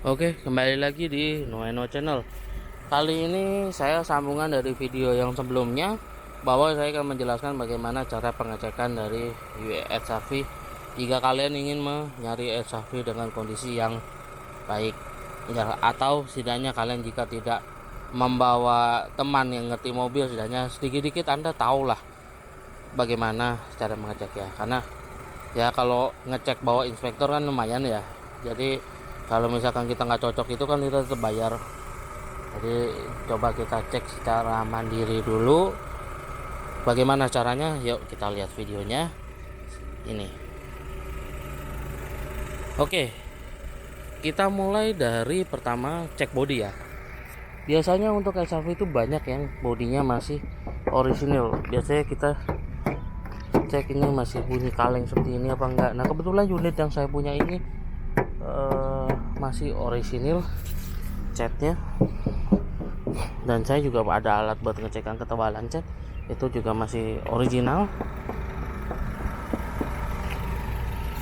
Oke, kembali lagi di Noeno Channel. Kali ini saya sambungan dari video yang sebelumnya, bahwa saya akan menjelaskan bagaimana cara pengecekan dari HRV jika kalian ingin mencari HRV dengan kondisi yang baik, ya, atau setidaknya kalian jika tidak membawa teman yang ngerti mobil, setidaknya sedikit-sedikit Anda tahulah bagaimana cara mengeceknya. Karena ya kalau ngecek bawa inspektor kan lumayan ya. Jadi kalau misalkan kita nggak cocok itu kan kita tetap bayar. Jadi coba kita cek secara mandiri dulu. Bagaimana caranya? Yuk kita lihat videonya ini. Oke, kita mulai dari pertama cek bodi ya. Biasanya untuk SRV itu banyak yang bodinya masih orisinil. Biasanya kita cek ini masih bunyi kaleng seperti ini apa enggak. Nah kebetulan unit yang saya punya ini masih orisinil catnya, dan saya juga ada alat buat ngecekan ketebalan cat, itu juga masih original,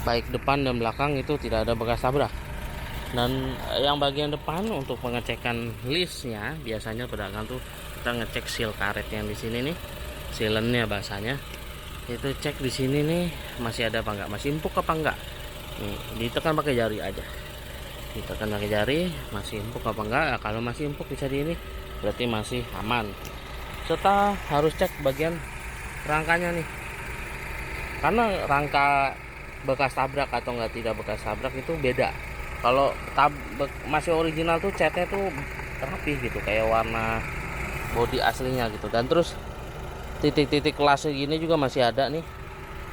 baik depan dan belakang itu tidak ada bekas tabrak. Dan yang bagian depan untuk pengecekan listnya, biasanya pedagang tuh kita ngecek seal karet yang di sini nih, sealannya bahasanya, itu cek di sini nih masih ada apa enggak, masih empuk apa enggak. Nih, ditekan pakai jari aja, ditekan pakai jari masih empuk apa enggak. Nah, kalau masih empuk bisa di ini berarti masih aman. Serta harus cek bagian rangkanya nih, karena rangka bekas tabrak atau enggak tidak bekas tabrak itu beda. Kalau masih original tuh catnya tuh rapi gitu, kayak warna bodi aslinya gitu. Dan terus titik-titik kelas gini juga masih ada nih,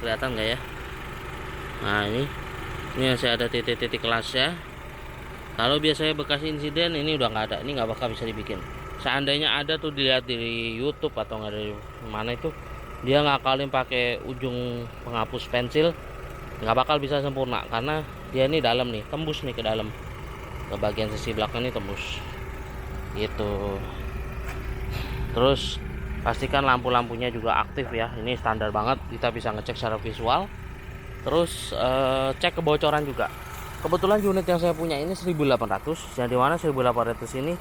kelihatan nggak ya? Nah ini masih ada titik-titik kelasnya. Kalau biasanya bekas insiden ini udah nggak ada, ini nggak bakal bisa dibikin. Seandainya ada tuh dilihat di YouTube atau nggak dari mana itu, dia ngakalin pakai ujung penghapus pensil, nggak bakal bisa sempurna karena dia ini dalam nih, tembus nih ke dalam, ke bagian sisi belakang ini tembus gitu. Terus pastikan lampu-lampunya juga aktif ya, ini standar banget, kita bisa ngecek secara visual. Terus cek kebocoran juga. Kebetulan unit yang saya punya ini 1800, yang dimana 1800 ini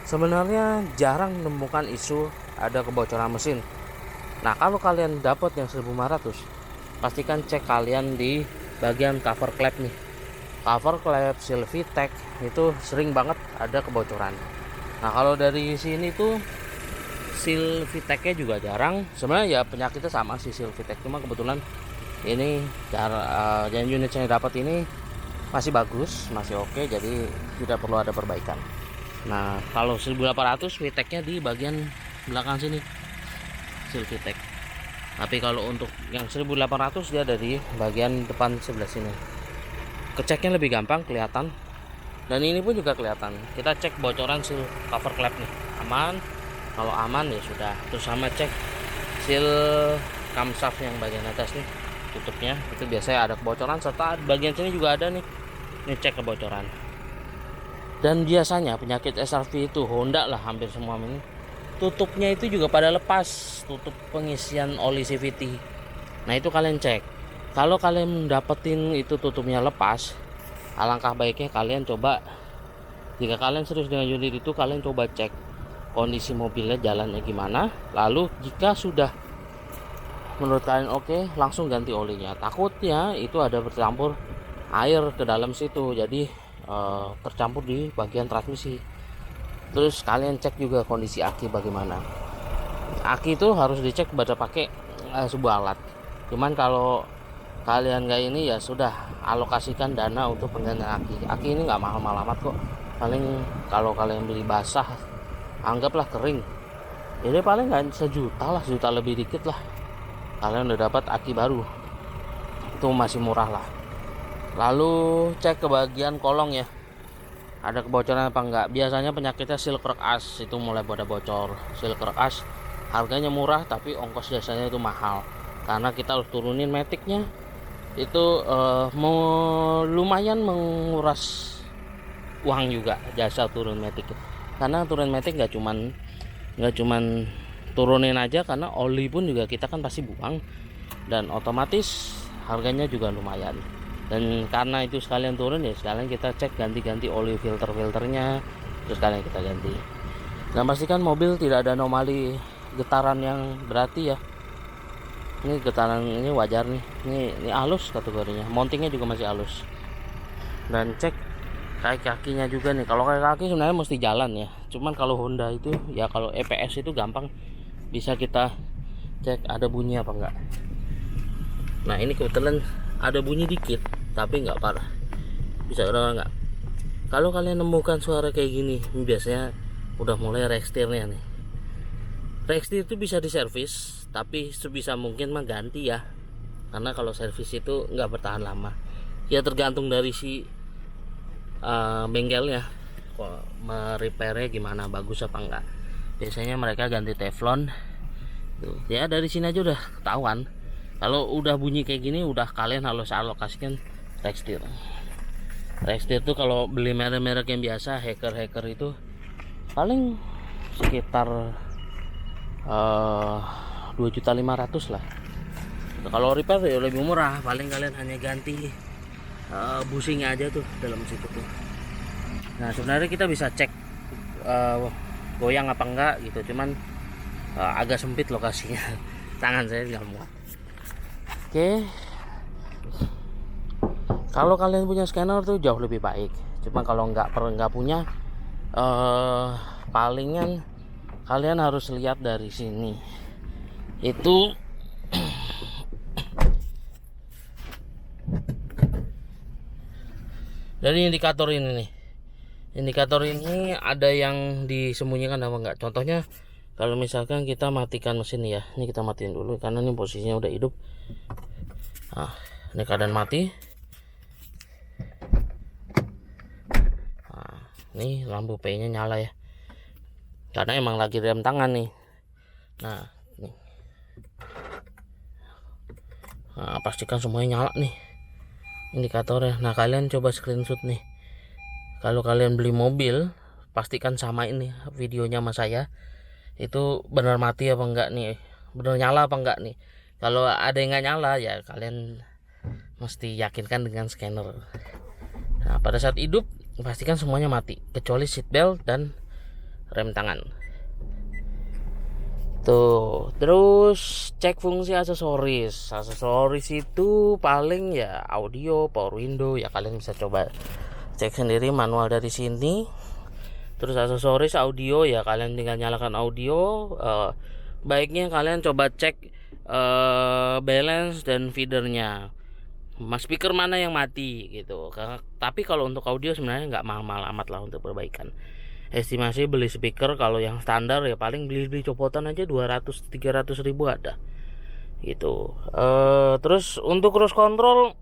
sebenarnya jarang menemukan isu ada kebocoran mesin. Nah kalau kalian dapat yang 1500, pastikan cek kalian di bagian cover klep nih. Cover klep seal VTEC itu sering banget ada kebocoran. Nah kalau dari sini tuh seal VTEC nya juga jarang. Sebenarnya ya penyakitnya sama sih seal VTEC, cuma kebetulan ini yang unit yang dapat ini masih bagus, masih oke, jadi tidak perlu ada perbaikan. Nah kalau 1800 VTEC nya di bagian belakang sini seal VTEC, tapi kalau untuk yang 1800 dia ada di bagian depan sebelah sini. Keceknya lebih gampang, kelihatan, dan ini pun juga kelihatan. Kita cek bocoran seal cover klep nih, aman. Kalau aman ya sudah. Terus sama cek seal camshaft yang bagian atas nih, tutupnya itu biasanya ada kebocoran, serta bagian sini juga ada nih, ini cek kebocoran. Dan biasanya penyakit SRV itu Honda lah hampir semua ini, tutupnya itu juga pada lepas, tutup pengisian oli CVT. Nah itu kalian cek. Kalau kalian dapetin itu tutupnya lepas, alangkah baiknya kalian coba, jika kalian serius dengan unit itu, kalian coba cek kondisi mobilnya jalannya gimana. Lalu jika sudah menurut kalian oke, langsung ganti olinya. Takutnya itu ada bercampur air ke dalam situ, jadi tercampur di bagian transmisi. Terus kalian cek juga kondisi aki bagaimana. Aki itu harus dicek pada pakai sebuah alat. Cuman kalau kalian nggak ini ya sudah, alokasikan dana untuk penggantian aki. Aki ini nggak mahal-mahal amat kok. Paling kalau kalian beli basah, anggaplah kering, jadi paling nggak sejuta lah, sejuta lebih dikit lah, kalian udah dapat aki baru. Itu masih murah lah. Lalu cek ke bagian kolong ya, ada kebocoran apa enggak. Biasanya penyakitnya seal crack as itu mulai pada bocor. Seal crack as harganya murah, tapi ongkos jasanya itu mahal, karena kita harus turunin metiknya. Itu lumayan menguras uang juga jasa turun metik, karena turun metik nggak cuman turunin aja, karena oli pun juga kita kan pasti buang, dan otomatis harganya juga lumayan. Dan karena itu sekalian turun ya sekalian kita cek ganti-ganti oli filternya, terus sekalian kita ganti. Dan pastikan mobil tidak ada anomali getaran yang berarti ya. Ini getaran ini wajar nih, ini halus kategorinya, mountingnya juga masih halus. Dan cek kaki-kakinya juga nih. Kalau kaki sebenarnya mesti jalan ya, cuman kalau Honda itu ya, kalau EPS itu gampang bisa kita cek ada bunyi apa enggak. Nah ini kebetulan ada bunyi dikit tapi nggak parah, bisa udah enggak. Kalau kalian nemukan suara kayak gini biasanya udah mulai rekstirnya nih. Rekstir itu bisa diservis, tapi sebisa mungkin mah ganti ya, karena kalau servis itu nggak bertahan lama ya, tergantung dari si bengkelnya kok merepairnya gimana, bagus apa enggak. Biasanya mereka ganti teflon tuh ya, dari sini aja udah ketahuan. Kalau udah bunyi kayak gini udah kalian harus alokasikan rekstir. Rekstir tuh kalau beli merek-merek yang biasa, hacker itu paling sekitar 2.500.000 lah. Kalau repair ya lebih murah, paling kalian hanya ganti bushingnya aja tuh dalam situ tuh. Nah sebenarnya kita bisa cek goyang apa enggak gitu, cuman agak sempit lokasinya, tangan saya nggak muat. Oke, kalau kalian punya scanner tuh jauh lebih baik. Cuma kalau nggak punya, palingan kalian harus lihat dari sini. Itu dari indikator ini nih. Indikator ini ada yang disembunyikan apa enggak? Contohnya kalau misalkan kita matikan mesin ya, ini kita matiin dulu karena ini posisinya udah hidup. Nah, ini keadaan mati. Nah, ini lampu P nya nyala ya, karena emang lagi rem tangan nih. Nah, nih. Nah, pastikan semuanya nyala nih indikatornya. Nah kalian coba screenshot nih. Kalau kalian beli mobil, pastikan samain nih videonya sama saya. Itu benar mati apa enggak nih, benar nyala apa enggak nih. Kalau ada yang nggak nyala ya kalian mesti yakinkan dengan scanner. Nah pada saat hidup pastikan semuanya mati kecuali seat belt dan rem tangan. Tuh, terus cek fungsi aksesoris. Aksesoris itu paling ya audio, power window ya, kalian bisa coba cek sendiri manual dari sini. Terus aksesoris audio ya kalian tinggal nyalakan audio. Baiknya kalian coba cek balance dan feedernya, speaker mana yang mati gitu. Tapi kalau untuk audio sebenarnya nggak mahal-mahal amat lah untuk perbaikan. Estimasi beli speaker kalau yang standar ya paling beli copotan aja 200-300 ribu ada gitu. Terus untuk cruise control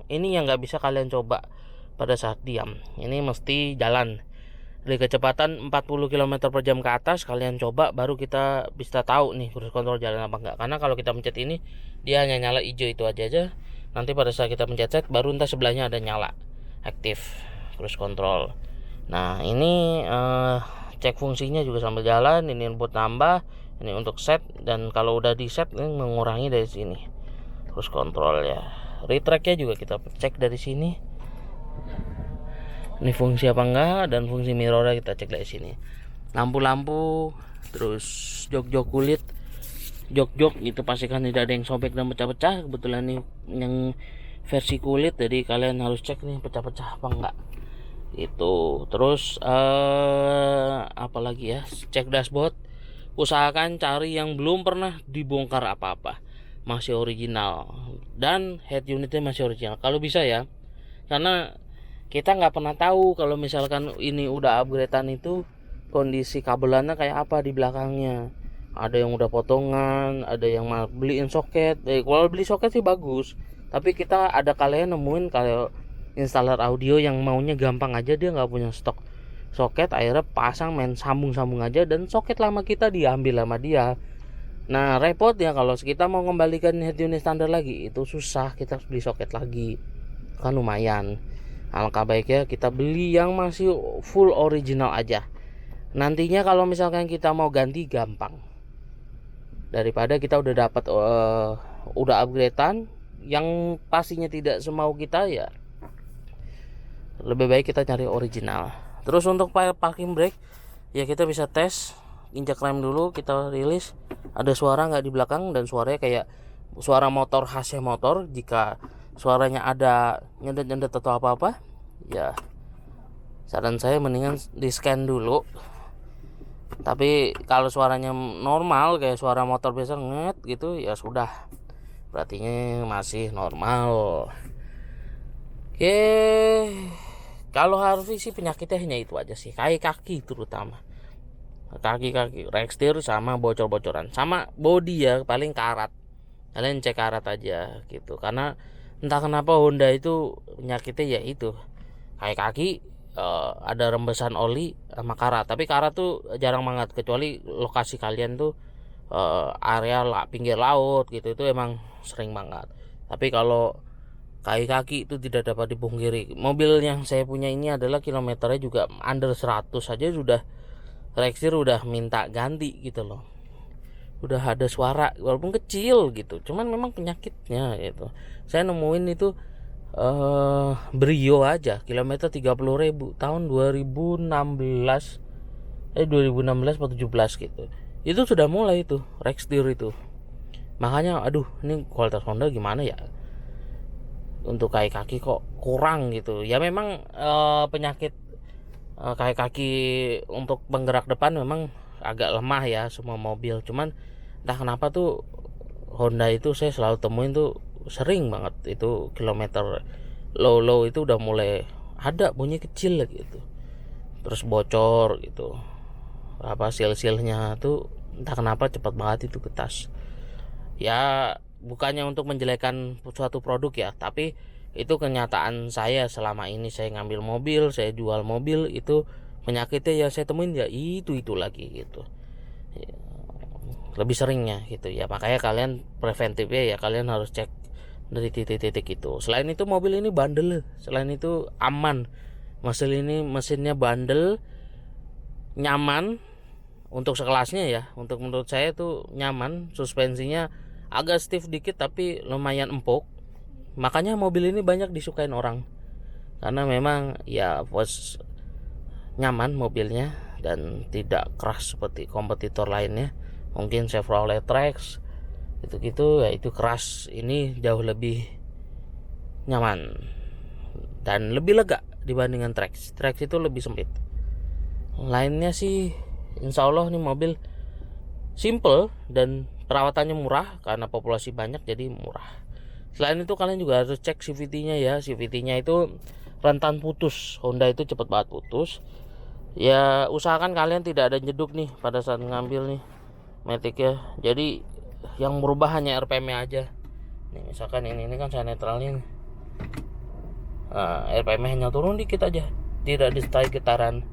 ini yang nggak bisa kalian coba pada saat diam, ini mesti jalan dari kecepatan 40 km per jam ke atas kalian coba, baru kita bisa tahu nih cruise control jalan apa enggak. Karena kalau kita pencet ini dia hanya nyala hijau itu aja, nanti pada saat kita pencet set baru entah sebelahnya ada nyala aktif cruise control. Nah ini cek fungsinya juga sambil jalan. Ini input tambah, ini untuk set, dan kalau udah di set ini mengurangi dari sini cruise control ya. Retracknya juga kita cek dari sini, ini fungsi apa enggak, dan fungsi mirrornya kita cek dari sini. Lampu-lampu, terus jok-jok kulit, jok-jok itu pastikan tidak ada yang sobek dan pecah-pecah. Kebetulan nih yang versi kulit, jadi kalian harus cek nih pecah-pecah apa enggak itu. Terus apalagi ya, cek dashboard, usahakan cari yang belum pernah dibongkar apa-apa, masih original, dan head unitnya masih original kalau bisa ya, karena kita nggak pernah tahu kalau misalkan ini udah upgradean itu kondisi kabelannya kayak apa di belakangnya. Ada yang udah potongan, ada yang malah beliin soket. Kalau beli soket sih bagus, tapi kita ada kalanya nemuin kalau installer audio yang maunya gampang aja, dia nggak punya stok soket, akhirnya pasang main sambung-sambung aja, dan soket lama kita diambil sama dia. Nah repot ya kalau kita mau kembalikan head unit standar lagi, itu susah, kita harus beli soket lagi, kan lumayan. Alangkah baiknya kita beli yang masih full original aja. Nantinya kalau misalkan kita mau ganti gampang, daripada kita udah dapat udah upgradean yang pastinya tidak semau kita, ya lebih baik kita cari original. Terus untuk parking brake, ya kita bisa tes injak rem dulu, kita rilis ada suara nggak di belakang, dan suaranya kayak suara motor khasnya motor. Jika suaranya ada nyendet-nyendet atau apa-apa, ya saran saya mendingan di scan dulu. Tapi kalau suaranya normal kayak suara motor biasa nget gitu, ya sudah, berarti masih normal. Oke, kalau Harvey sih penyakitnya hanya itu aja sih, kaki terutama kaki rekstir sama bocor-bocoran, sama body ya paling karat. Kalian cek karat aja gitu, karena entah kenapa Honda itu penyakitnya ya itu kaki ada rembesan oli sama karat. Tapi karat tuh jarang banget, kecuali lokasi kalian tuh area pinggir laut gitu, itu emang sering banget. Tapi kalau kaki itu tidak dapat dipungkiri. Mobil yang saya punya ini adalah kilometernya juga under 100 saja sudah rekstir udah minta ganti gitu loh. Udah ada suara walaupun kecil gitu, cuman memang penyakitnya gitu. Saya nemuin itu Brio aja kilometer 30.000 tahun 2016 atau 17 gitu. Itu sudah mulai itu rekstir itu. Makanya aduh, ini kualitas Honda gimana ya, untuk kaki kok kurang gitu ya. Memang penyakit kaki untuk penggerak depan memang agak lemah ya semua mobil. Cuman entah kenapa tuh Honda itu saya selalu temuin tuh sering banget itu kilometer low itu udah mulai ada bunyi kecil lagi gitu, terus bocor gitu, apa seal-sealnya tuh entah kenapa cepat banget itu ketas. Ya bukannya untuk menjelekkan suatu produk ya, tapi itu kenyataan saya selama ini saya ngambil mobil, saya jual mobil, itu penyakitnya ya saya temuin ya itu lagi gitu ya, lebih seringnya gitu ya. Makanya kalian preventifnya ya kalian harus cek dari titik-titik itu. Selain itu mobil ini bandel, selain itu aman, mesinnya bandel, nyaman untuk sekelasnya ya. Untuk menurut saya tuh nyaman, suspensinya agak stiff dikit tapi lumayan empuk. Makanya mobil ini banyak disukain orang, karena memang ya nyaman mobilnya dan tidak keras seperti kompetitor lainnya. Mungkin Chevrolet Trax gitu ya, itu keras. Ini jauh lebih nyaman dan lebih lega dibandingkan Trax itu lebih sempit. Lainnya sih insya Allah nih mobil simple dan perawatannya murah, karena populasi banyak jadi murah. Selain itu kalian juga harus cek CVT-nya ya. CVT-nya itu rentan putus. Honda itu cepat banget putus. Ya usahakan kalian tidak ada jeduk nih pada saat ngambil nih Matic ya. Jadi yang berubah hanya RPM-nya aja. Nih misalkan ini kan saya netralin. Nah, RPM-nya hanya turun dikit aja, tidak disertai getaran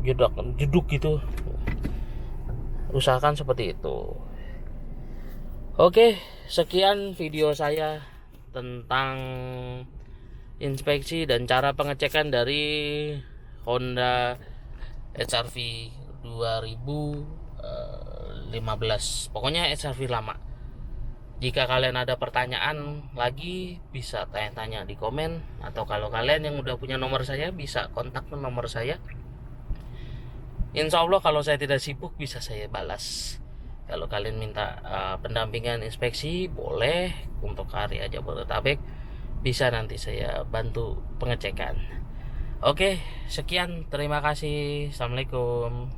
jeduk gitu. Usahakan seperti itu. Oke, sekian video saya tentang inspeksi dan cara pengecekan dari Honda HR-V 2015. Pokoknya HR-V lama. Jika kalian ada pertanyaan lagi bisa tanya-tanya di komen, atau kalau kalian yang udah punya nomor saya bisa kontak nomor saya. Insya Allah kalau saya tidak sibuk bisa saya balas. Kalau kalian minta pendampingan inspeksi boleh, untuk area Jabodetabek bisa nanti saya bantu pengecekan. Oke, sekian, terima kasih. Assalamualaikum.